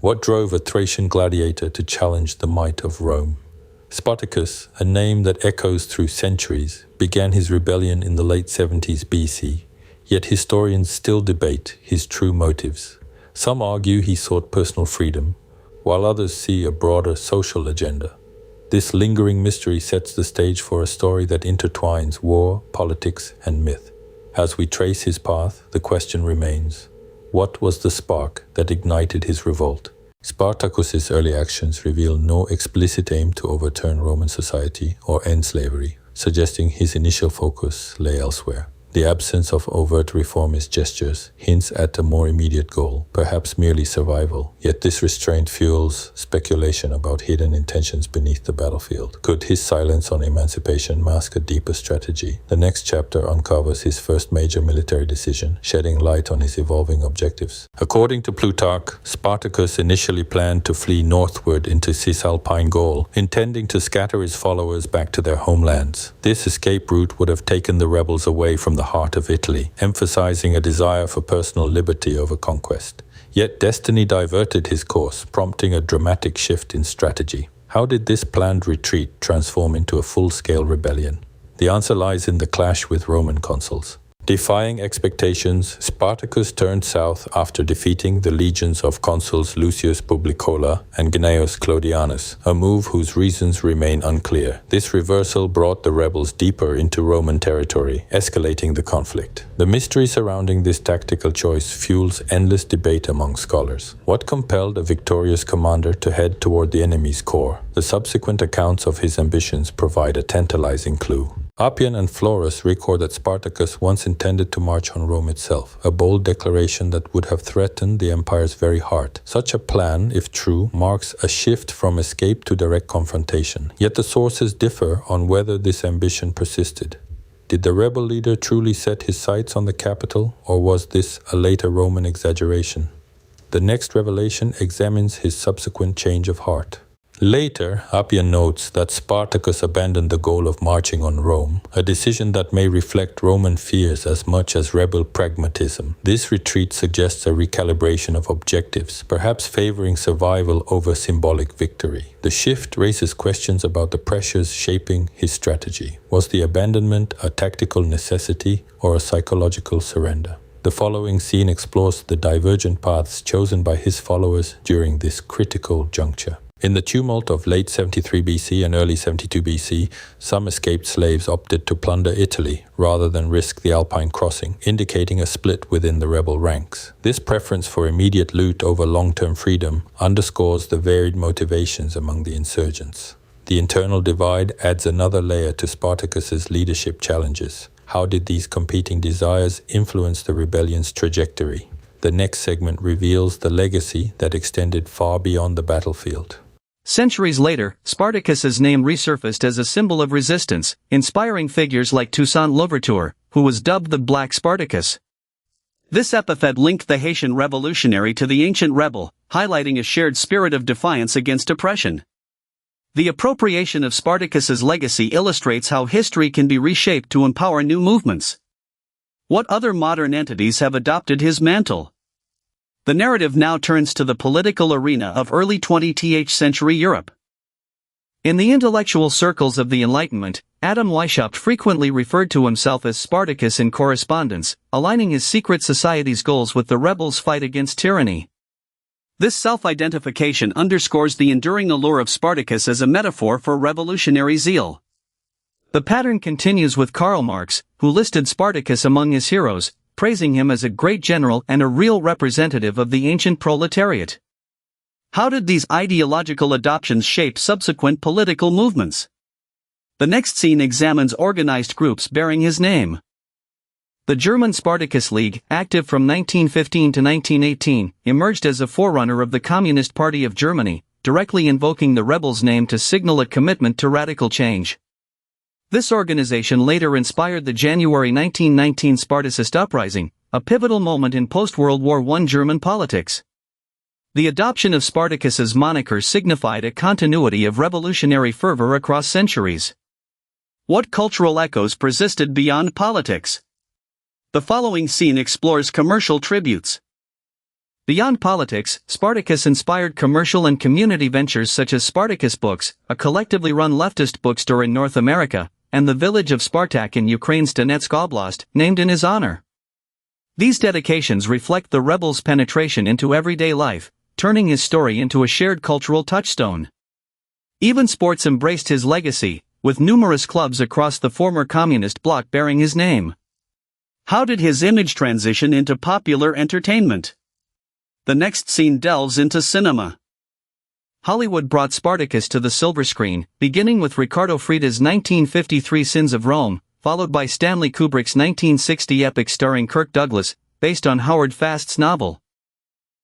What drove a Thracian gladiator to challenge the might of Rome? Spartacus, a name that echoes through centuries, began his rebellion in the late 70s BC, yet historians still debate his true motives. Some argue he sought personal freedom, while others see a broader social agenda. This lingering mystery sets the stage for a story that intertwines war, politics, and myth. As we trace his path, the question remains, what was the spark that ignited his revolt? Spartacus's early actions reveal no explicit aim to overturn Roman society or end slavery, suggesting his initial focus lay elsewhere. The absence of overt reformist gestures hints at a more immediate goal, perhaps merely survival. Yet this restraint fuels speculation about hidden intentions beneath the battlefield. Could his silence on emancipation mask a deeper strategy? The next chapter uncovers his first major military decision, shedding light on his evolving objectives. According to Plutarch, Spartacus initially planned to flee northward into Cisalpine Gaul, intending to scatter his followers back to their homelands. This escape route would have taken the rebels away from the heart of Italy, emphasizing a desire for personal liberty over conquest. Yet destiny diverted his course, prompting a dramatic shift in strategy. How did this planned retreat transform into a full-scale rebellion? The answer lies in the clash with Roman consuls. Defying expectations, Spartacus turned south after defeating the legions of consuls Lucius Publicola and Gnaeus Clodianus, a move whose reasons remain unclear. This reversal brought the rebels deeper into Roman territory, escalating the conflict. The mystery surrounding this tactical choice fuels endless debate among scholars. What compelled a victorious commander to head toward the enemy's core? The subsequent accounts of his ambitions provide a tantalizing clue. Appian and Florus record that Spartacus once intended to march on Rome itself, a bold declaration that would have threatened the empire's very heart. Such a plan, if true, marks a shift from escape to direct confrontation. Yet the sources differ on whether this ambition persisted. Did the rebel leader truly set his sights on the capital, or was this a later Roman exaggeration? The next revelation examines his subsequent change of heart. Later, Appian notes that Spartacus abandoned the goal of marching on Rome, a decision that may reflect Roman fears as much as rebel pragmatism. This retreat suggests a recalibration of objectives, perhaps favoring survival over symbolic victory. The shift raises questions about the pressures shaping his strategy. Was the abandonment a tactical necessity or a psychological surrender? The following scene explores the divergent paths chosen by his followers during this critical juncture. In the tumult of late 73 BC and early 72 BC, some escaped slaves opted to plunder Italy rather than risk the Alpine crossing, indicating a split within the rebel ranks. This preference for immediate loot over long-term freedom underscores the varied motivations among the insurgents. The internal divide adds another layer to Spartacus's leadership challenges. How did these competing desires influence the rebellion's trajectory? The next segment reveals the legacy that extended far beyond the battlefield. Centuries later, Spartacus's name resurfaced as a symbol of resistance, inspiring figures like Toussaint Louverture, who was dubbed the Black Spartacus. This epithet linked the Haitian revolutionary to the ancient rebel, highlighting a shared spirit of defiance against oppression. The appropriation of Spartacus's legacy illustrates how history can be reshaped to empower new movements. What other modern entities have adopted his mantle? The narrative now turns to the political arena of early 20th century Europe. In the intellectual circles of the Enlightenment, Adam Weishaupt frequently referred to himself as Spartacus in correspondence, aligning his secret society's goals with the rebels' fight against tyranny. This self-identification underscores the enduring allure of Spartacus as a metaphor for revolutionary zeal. The pattern continues with Karl Marx, who listed Spartacus among his heroes, praising him as a great general and a real representative of the ancient proletariat. How did these ideological adoptions shape subsequent political movements? The next scene examines organized groups bearing his name. The German Spartacus League, active from 1915 to 1918, emerged as a forerunner of the Communist Party of Germany, directly invoking the rebel's name to signal a commitment to radical change. This organization later inspired the January 1919 Spartacist uprising, a pivotal moment in post-World War I German politics. The adoption of Spartacus's moniker signified a continuity of revolutionary fervor across centuries. What cultural echoes persisted beyond politics? The following scene explores commercial tributes. Beyond politics, Spartacus inspired commercial and community ventures such as Spartacus Books, a collectively run leftist bookstore in North America, and the village of Spartak in Ukraine's Donetsk Oblast, named in his honor. These dedications reflect the rebel's penetration into everyday life, turning his story into a shared cultural touchstone. Even sports embraced his legacy, with numerous clubs across the former communist bloc bearing his name. How did his image transition into popular entertainment? The next scene delves into cinema. Hollywood brought Spartacus to the silver screen, beginning with Ricardo Frieda's 1953 Sins of Rome, followed by Stanley Kubrick's 1960 epic starring Kirk Douglas, based on Howard Fast's novel.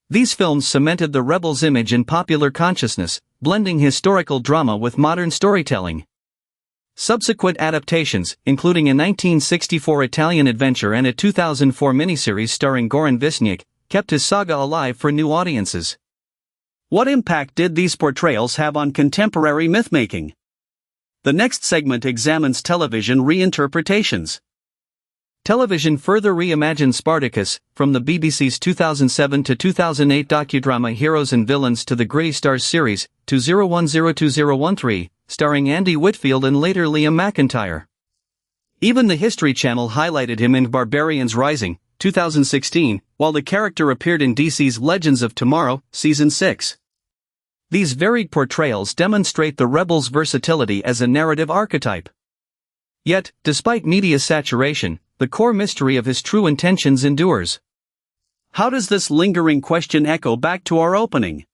These films cemented the rebel's image in popular consciousness, blending historical drama with modern storytelling. Subsequent adaptations, including a 1964 Italian adventure and a 2004 miniseries starring Goran Visnjic, kept his saga alive for new audiences. What impact did these portrayals have on contemporary mythmaking? The next segment examines television reinterpretations. Television further reimagined Spartacus, from the BBC's 2007 to 2008 docudrama Heroes and Villains to the Gritty Stars series, to 010213, starring Andy Whitfield and later Liam McIntyre. Even the History Channel highlighted him in Barbarians Rising, 2016, while the character appeared in DC's Legends of Tomorrow, Season 6. These varied portrayals demonstrate the rebel's versatility as a narrative archetype. Yet, despite media saturation, the core mystery of his true intentions endures. How does this lingering question echo back to our opening?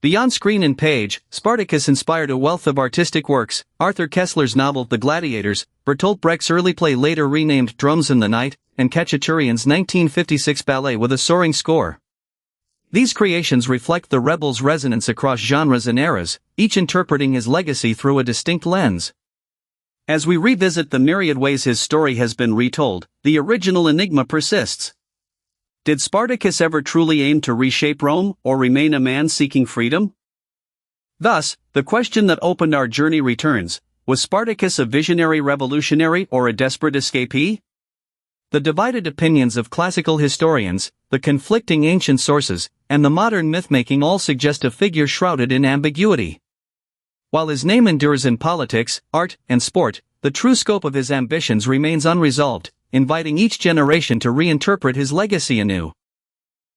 Beyond screen and page, Spartacus inspired a wealth of artistic works: Arthur Koestler's novel The Gladiators, Bertolt Brecht's early play later renamed Drums in the Night, and Khachaturian's 1956 ballet with a soaring score. These creations reflect the rebel's resonance across genres and eras, each interpreting his legacy through a distinct lens. As we revisit the myriad ways his story has been retold, the original enigma persists. Did Spartacus ever truly aim to reshape Rome, or remain a man seeking freedom? Thus, the question that opened our journey returns: was Spartacus a visionary revolutionary or a desperate escapee? The divided opinions of classical historians, the conflicting ancient sources, and the modern mythmaking all suggest a figure shrouded in ambiguity. While his name endures in politics, art, and sport, the true scope of his ambitions remains unresolved, inviting each generation to reinterpret his legacy anew.